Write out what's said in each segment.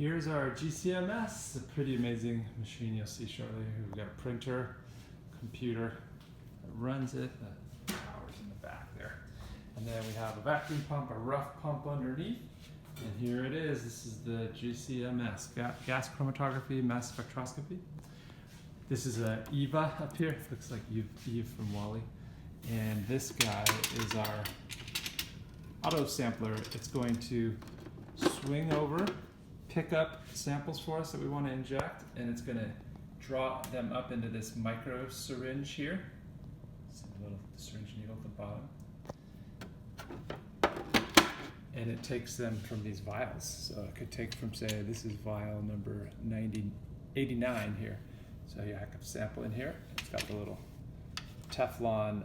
Here's our GCMS, a pretty amazing machine you'll see shortly. We've got a printer, computer that runs it, the power's in the back there. And then we have a vacuum pump, a rough pump underneath. And here it is, this is the GCMS, gas chromatography, mass spectroscopy. This is a EVA up here, looks like Eve from WALL-E. And this guy is our auto sampler. It's going to swing over, pick up samples for us that we want to inject, and it's going to draw them up into this micro syringe here. See the little syringe needle at the bottom. And it takes them from these vials. So it could take from, say, this is vial number 89 here. So you have a sample in here. It's got the little Teflon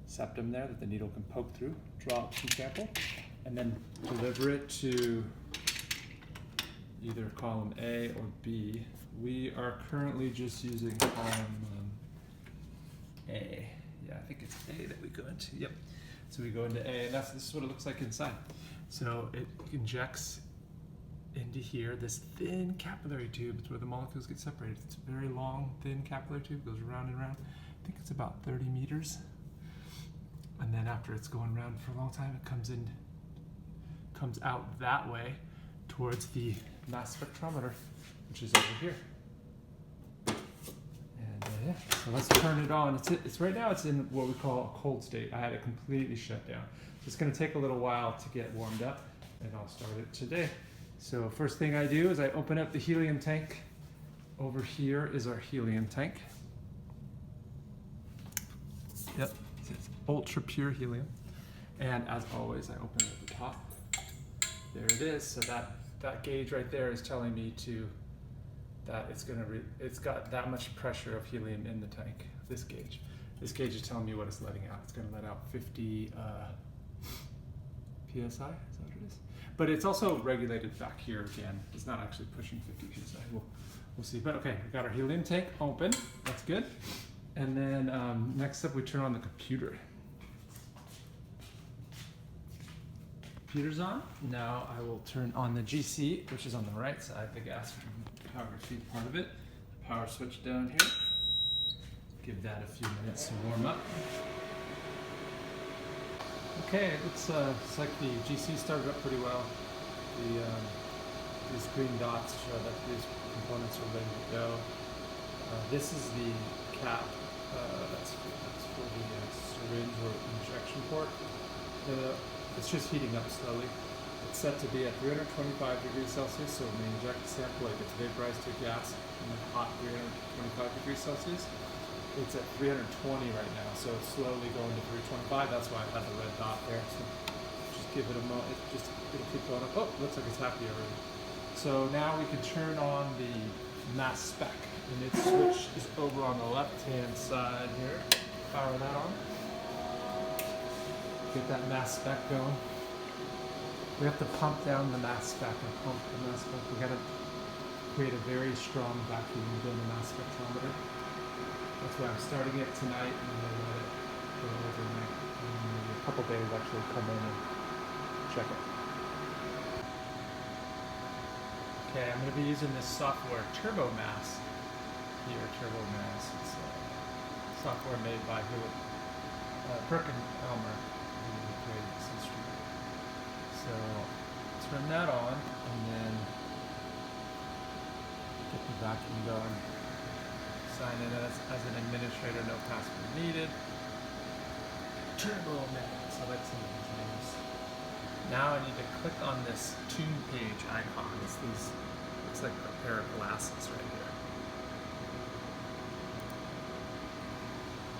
septum there that the needle can poke through, draw up some sample, and then deliver it to either column A or B. We are currently just using column A. Yeah, I think it's A that we go into. Yep. So we go into A, and this is what it looks like inside. So it injects into here this thin capillary tube. It's where the molecules get separated. It's a very long, thin capillary tube, goes around and around. I think it's about 30 meters. And then after it's going around for a long time, it comes out that way towards the mass spectrometer, which is over here. And yeah, so let's turn it on. It's right now it's in what we call a cold state. I had it completely shut down. So it's going to take a little while to get warmed up, and I'll start it today. So first thing I do is I open up the helium tank. Over here is our helium tank. Yep, it's ultra pure helium. And as always, I open it at the top. There it is. So that gauge right there is telling me that it's got that much pressure of helium in the tank. This gauge is telling me what it's letting out. It's going to let out 50 psi. Is that what it is? But it's also regulated back here again. It's not actually pushing 50 psi. We'll see. But okay, we've got our helium tank open. That's good. And then next up, we turn on the computer. Computer's on. Now I will turn on the GC, which is on the right side, the gas chromatography part of it. Power switch down here. Give that a few minutes to warm up. Okay, it's like the GC started up pretty well. These green dots show that these components are ready to go. This is the cap. That's for the syringe or injection port. It's just heating up slowly. It's set to be at 325 degrees Celsius, so when we inject the sample, it gets vaporized to gas in the hot 325 degrees Celsius. It's at 320 right now, so it's slowly going to 325. That's why I had the red dot there. So just give it a moment. It'll keep going up. Oh, looks like it's happy already. So now we can turn on the mass spec, and its switch is over on the left-hand side here. Power that on. Get that mass spec going. We have to pump down the mass spec and pump the mass spec. We got to create a very strong vacuum within the mass spectrometer. That's why I'm starting it tonight, and then let it go overnight. And maybe a couple days actually come in and check it. Okay, I'm going to be using this software, TurboMass. Here, TurboMass. It's software made by Perkin-Elmer, who created this instrument. So turn that on, and then get the vacuum going. Sign in as an administrator, no password needed. TurboMass, I like some of these names. Now I need to click on this tune page icon. It's these, looks like a pair of glasses right here.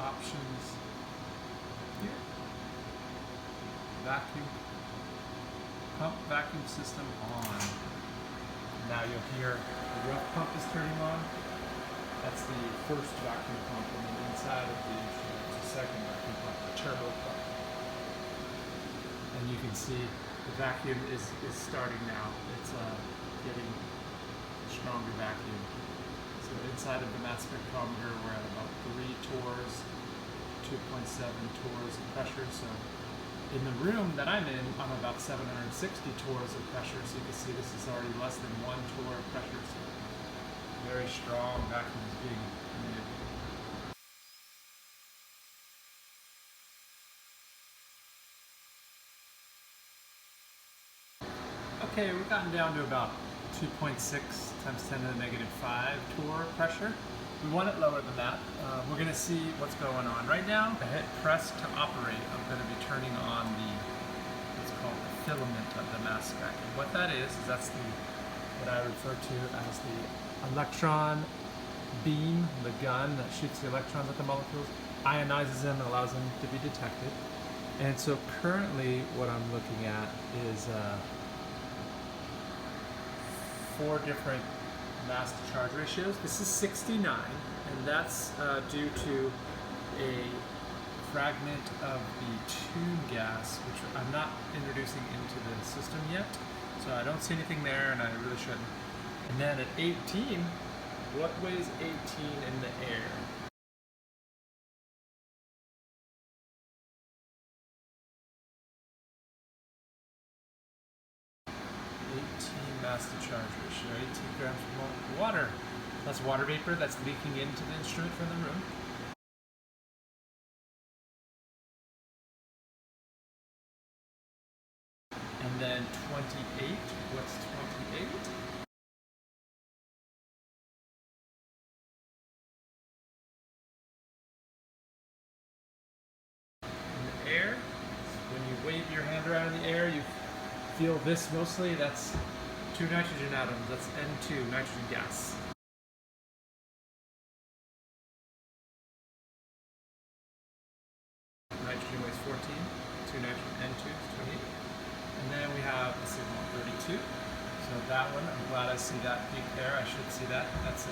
Options here. Vacuum, pump vacuum system on. Now you'll hear the rough pump is turning on. That's the first vacuum pump, and then inside of the second vacuum pump, the turbo pump. And you can see the vacuum is starting now. It's getting a stronger vacuum. So inside of the mass spectrometer, we're at about 3 torrs, 2.7 torrs of pressure. So In the room that I'm in, I'm about 760 torrs of pressure, so you can see this is already less than 1 torr of pressure. So very strong vacuum is being emitted. Okay, we've gotten down to about 2.6 times 10 to the negative 5 torr pressure. We want it lower than that. We're going to see what's going on. Right now, I hit press to operate. I'm going to be turning on the what's called the filament of the mass spec. And what that is that's what I refer to as the electron beam, the gun that shoots the electrons at the molecules, ionizes them and allows them to be detected. And so currently what I'm looking at is 4 different mass to charge ratios. This is 69, and that's due to a fragment of the tune gas, which I'm not introducing into the system yet, so I don't see anything there, and I really shouldn't. And then at 18, what weighs 18 in the air? 18 mass to charge ratio, 18 grams per mole. Water. That's water vapor that's leaking into the instrument from the room. And then 28. What's 28? In the air, when you wave your hand around in the air, you feel this mostly. That's 2 nitrogen atoms. That's N2, nitrogen gas. Nitrogen weighs 14, 2 nitrogen, N2 is 28. And then we have the signal 32. So that one, I'm glad I see that peak there. I should see that. That's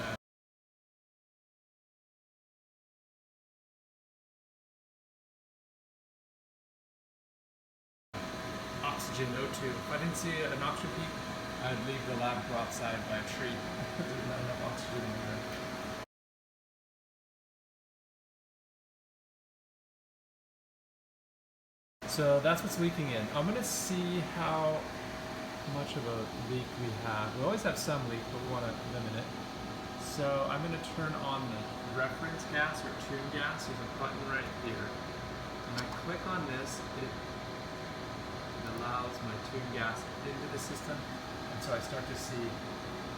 oxygen O2. If I didn't see an oxygen peak, I'd leave the lab, go outside by a tree. There's not enough oxygen in there. So that's what's leaking in. I'm going to see how much of a leak we have. We always have some leak, but we want to limit it. So I'm going to turn on the reference gas or tune gas. There's a button right here. When I click on this, it allows my tune gas into the system, and so I start to see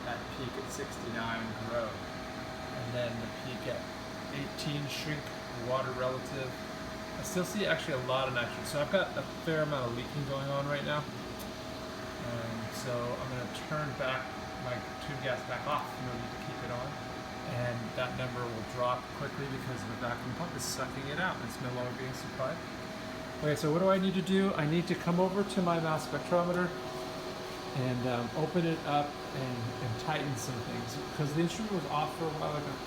that peak at 69 grow, and then the peak at 18 shrink, water relative. I still see actually a lot of nitrogen, so I've got a fair amount of leaking going on right now. So I'm going to turn back my tune gas back off in order to keep it on, and that number will drop quickly because the vacuum pump is sucking it out and it's no longer being supplied. Okay, so what do I need to do? I need to come over to my mass spectrometer and open it up and tighten some things, because the instrument was off for a while. I got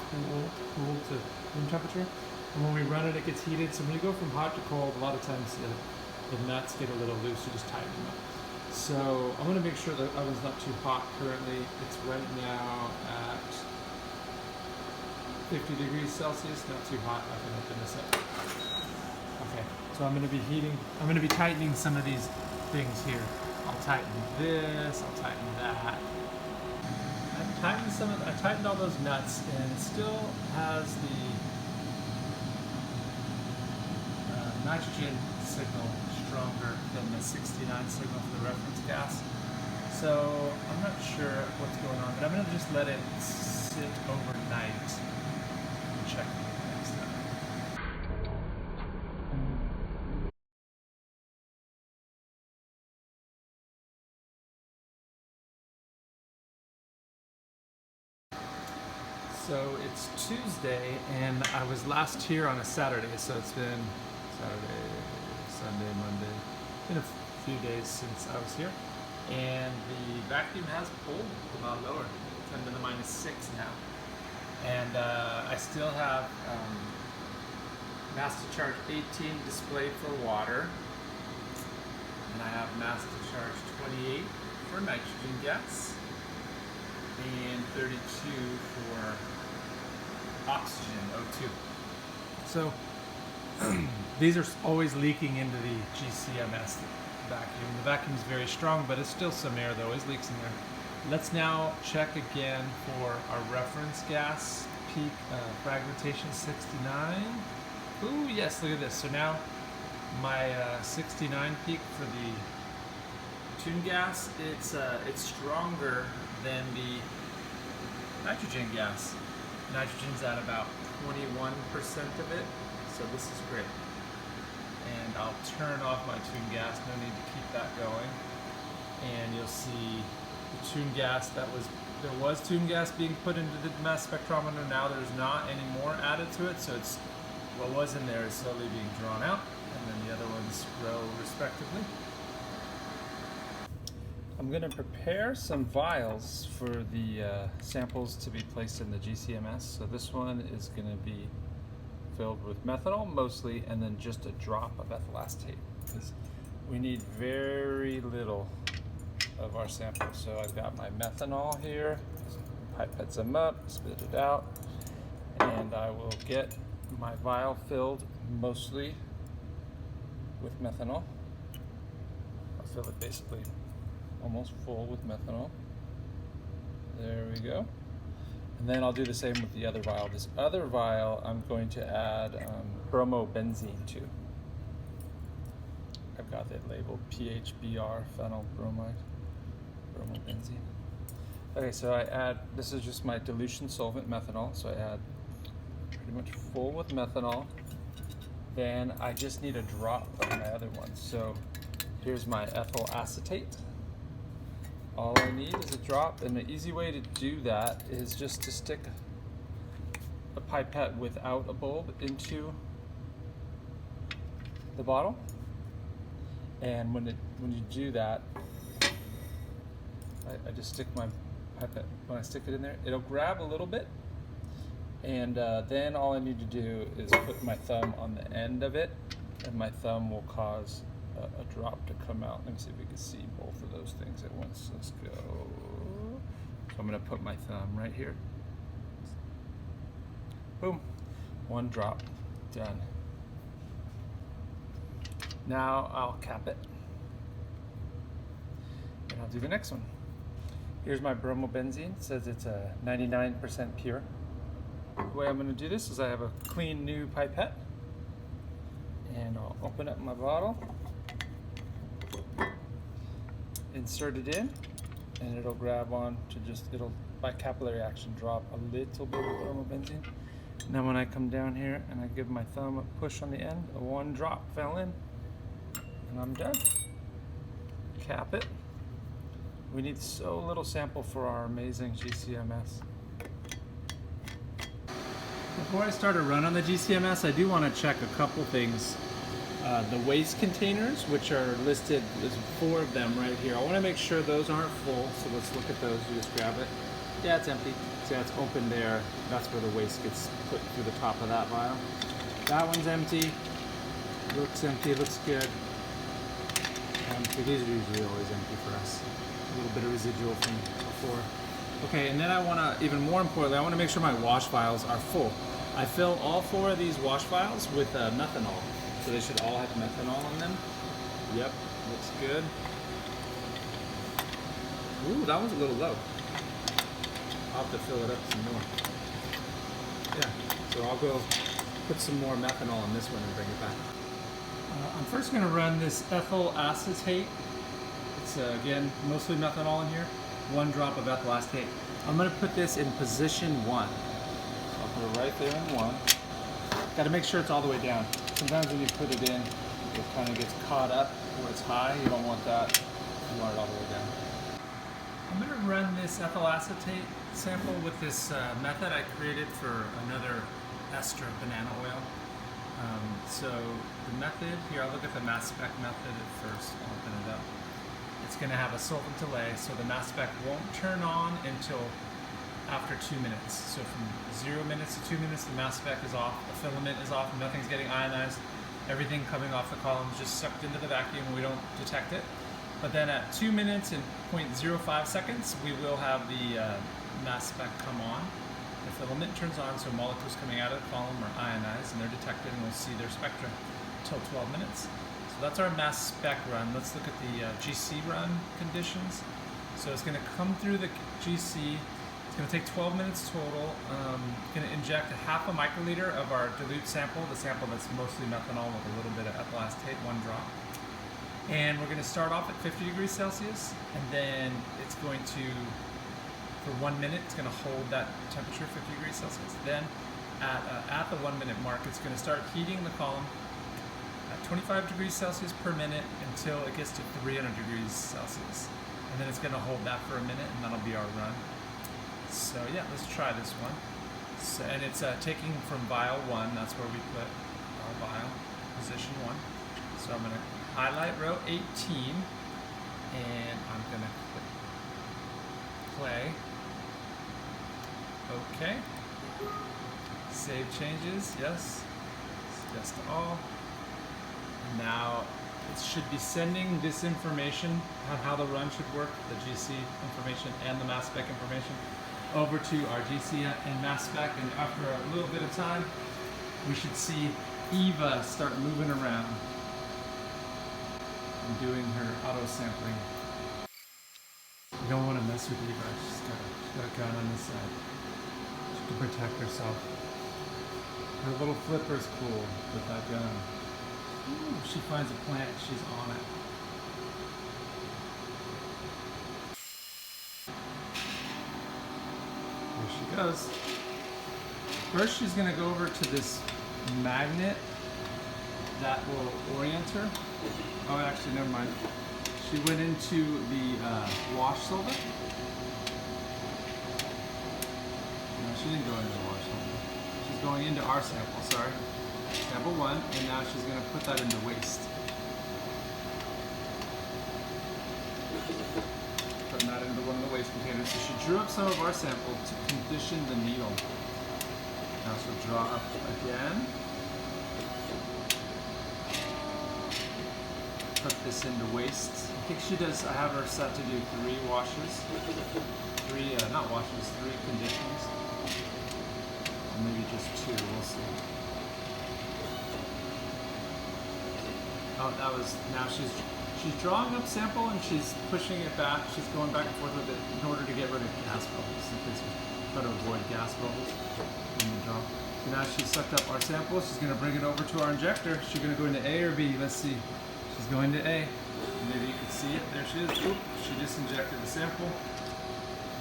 cool to room temperature, and when we run it, it gets heated. So when you go from hot to cold, a lot of times the nuts get a little loose. You just tighten them up. So I'm going to make sure the oven's not too hot currently. It's right now at 50 degrees Celsius, not too hot. I can open this up. Okay, so I'm going to be tightening some of these things here. I'll tighten this, I'll tighten that. I tightened all those nuts, and it still has the nitrogen signal stronger than the 69 signal for the reference gas. So I'm not sure what's going on, but I'm going to just let it sit overnight and check it next time. So it's Tuesday, and I was last here on a Saturday, so it's been Saturday, Sunday, Monday. It's been a few days since I was here, and the vacuum has pulled a lot lower, 10 to the minus 6 now. And I still have mass to charge 18 displayed for water, and I have mass to charge 28 for nitrogen gas, and 32 for oxygen, O2. So these are always leaking into the GCMS vacuum. The vacuum is very strong, but it's still some air that always leaks in there. Let's now check again for our reference gas peak fragmentation 69. Ooh, yes, look at this. So now my 69 peak for the tune gas, it's stronger than the nitrogen gas. Nitrogen's at about 21% of it, so this is great. And I'll turn off my tune gas, no need to keep that going. And you'll see the tune gas there was tune gas being put into the mass spectrometer, now there's not any more added to it, so it's what was in there is slowly being drawn out, and then the other ones grow respectively. I'm going to prepare some vials for the samples to be placed in the GCMS. So this one is going to be filled with methanol mostly, and then just a drop of ethyl acetate, because we need very little of our sample. So I've got my methanol here, pipette them up, spit it out, and I will get my vial filled mostly with methanol. I'll fill it basically almost full with methanol. There we go. And then I'll do the same with the other vial. This other vial I'm going to add bromobenzene to. I've got it labeled PHBr, phenyl bromide, bromobenzene. Okay, so I add, this is just my dilution solvent methanol, so I add pretty much full with methanol. Then I just need a drop of my other one. So here's my ethyl acetate. All I need is a drop, and the easy way to do that is just to stick a pipette without a bulb into the bottle. And when you do that, I just stick my pipette, when I stick it in there, it'll grab a little bit, and then all I need to do is put my thumb on the end of it, and my thumb will cause a drop to come out. Let me see if we can see both of those things at once. Let's go. So I'm going to put my thumb right here. Boom. One drop. Done. Now I'll cap it. And I'll do the next one. Here's my bromobenzene. It says it's a 99% pure. The way I'm going to do this is I have a clean new pipette. And I'll open up my bottle. Insert it in, and it'll grab on to it'll by capillary action drop a little bit of bromobenzene. Now when I come down here and I give my thumb a push on the end, one drop fell in, and I'm done. Cap it. We need so little sample for our amazing GCMS. Before I start a run on the GCMS, I do want to check a couple things. The waste containers, which are listed, there's 4 of them right here. I want to make sure those aren't full, so let's look at those. You just grab it. Yeah, it's empty. See how it's open there? That's where the waste gets put through the top of that vial. That one's empty. Looks empty, looks good. So these are usually always empty for us. A little bit of residual from before. Okay, and then I want to, even more importantly, I want to make sure my wash vials are full. I fill all 4 of these wash vials with methanol. So they should all have methanol in them. Yep, looks good. Ooh, that one's a little low. I'll have to fill it up some more. Yeah, so I'll go put some more methanol in this one and bring it back. I'm first going to run this ethyl acetate. It's again mostly methanol in here. 1 drop of ethyl acetate. I'm going to put this in position 1. I'll put it right there in 1. Got to make sure it's all the way down. Sometimes when you put it in, it kind of gets caught up where it's high. You don't want that. You want it all the way down. I'm going to run this ethyl acetate sample with this method I created for another ester of banana oil. So the method, here I'll look at the mass spec method at first. I'll open it up. It's going to have a solvent delay, so the mass spec won't turn on until after 2 minutes. So from 0 minutes to 2 minutes, the mass spec is off, the filament is off, nothing's getting ionized, everything coming off the column is just sucked into the vacuum, we don't detect it. But then at 2 minutes and 0.05 seconds, we will have the mass spec come on. The filament turns on, so molecules coming out of the column are ionized and they're detected and we'll see their spectra. till 12 minutes. So that's our mass spec run. Let's look at the GC run conditions. So it's going to come through the GC. It's going to take 12 minutes total. Going to inject a half a microliter of our dilute sample, the sample that's mostly methanol with a little bit of ethyl acetate, 1 drop. And we're going to start off at 50 degrees Celsius, and then it's going to, for 1 minute, it's going to hold that temperature, 50 degrees Celsius. Then at the 1 minute mark, it's going to start heating the column at 25 degrees Celsius per minute until it gets to 300 degrees Celsius. And then it's going to hold that for a minute, and that'll be our run. So yeah, let's try this one. So, and it's taking from vial 1, that's where we put our vial, position 1. So I'm going to highlight row 18, and I'm going to click play. Okay. Save changes, yes. Yes to all. Now it should be sending this information on how the run should work, the GC information and the mass spec information, over to our GC and mass spec, and after a little bit of time, we should see Eva start moving around and doing her auto sampling. You don't want to mess with Eva. She's got a gun on this side. She can protect herself. Her little flipper's cool with that gun. Ooh, if she finds a plant, she's on it. Here she goes. First, she's going to go over to this magnet that will orient her. Oh, actually, never mind. She went into the wash solvent. No, she didn't go into the wash solvent. She's going into our sample, sorry. Sample 1, and now she's going to put that into waste. Putting that into one of the waste containers. So she drew up some of our sample to condition the needle. Now she'll draw up again. Put this into waste. I think she does, I have her set to do 3 washes. 3, not washes, 3 conditions. Or maybe just 2, we'll see. Oh, that was, now she's drawing up sample and she's pushing it back. She's going back and forth with it in order to get rid of gas bubbles. Try to avoid gas bubbles in the draw. So now she's sucked up our sample. She's going to bring it over to our injector. She's going to go into A or B. Let's see. She's going to A. Maybe you can see it. There she is. Oop, she just injected the sample.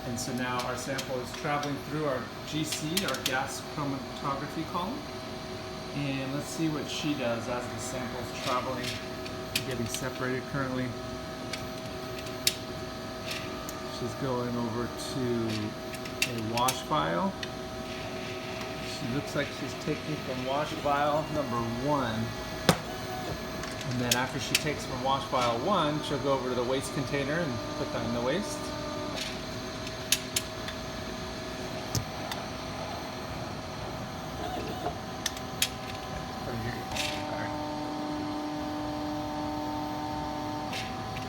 And so now our sample is traveling through our GC, our gas chromatography column. And let's see what she does as the sample is traveling, getting separated currently. She's going over to a wash vial. She looks like she's taking from wash vial number 1. And then after she takes from wash vial 1, she'll go over to the waste container and put that in the waste.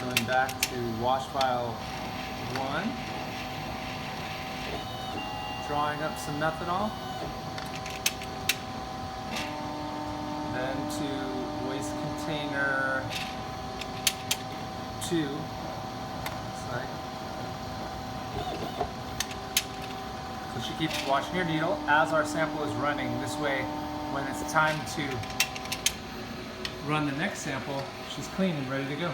Going back to wash vial 1, drawing up some methanol, then to waste container 2, looks like. So she keeps washing her needle as our sample is running. This way, when it's time to run the next sample, she's clean and ready to go.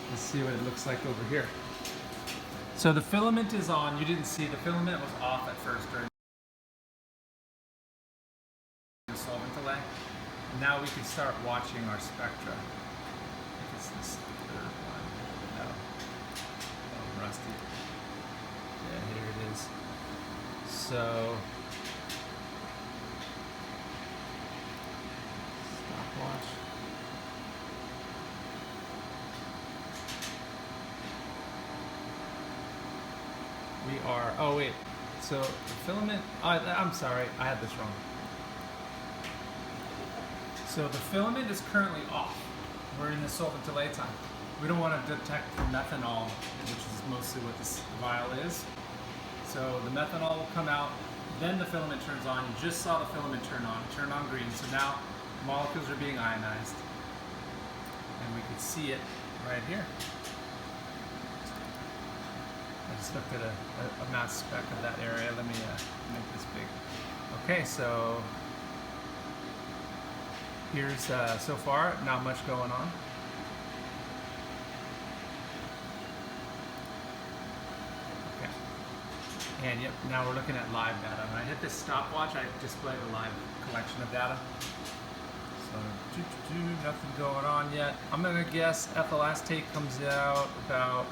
Let's see what it looks like over here. So the filament is on. You didn't see the filament was off at first during the solvent delay. Now we can start watching our spectra. I think it's this third one. No. Oh, rusty. Yeah, here it is. So stopwatch. We are, oh wait, so the filament, I'm sorry, I had this wrong. So the filament is currently off. We're in the solvent delay time. We don't want to detect the methanol, which is mostly what this vial is. So the methanol will come out, then the filament turns on. You just saw the filament turn on green. So now molecules are being ionized. And we can see it right here. I just looked at a mass spec of that area. Let me make this big. Okay, so here's so far not much going on. Okay, and yep, now we're looking at live data. When I hit this stopwatch, I display the live collection of data. So nothing going on yet. I'm gonna guess ethyl acetate comes out about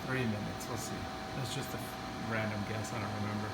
3 minutes. We'll see. That's just a random guess. I don't remember.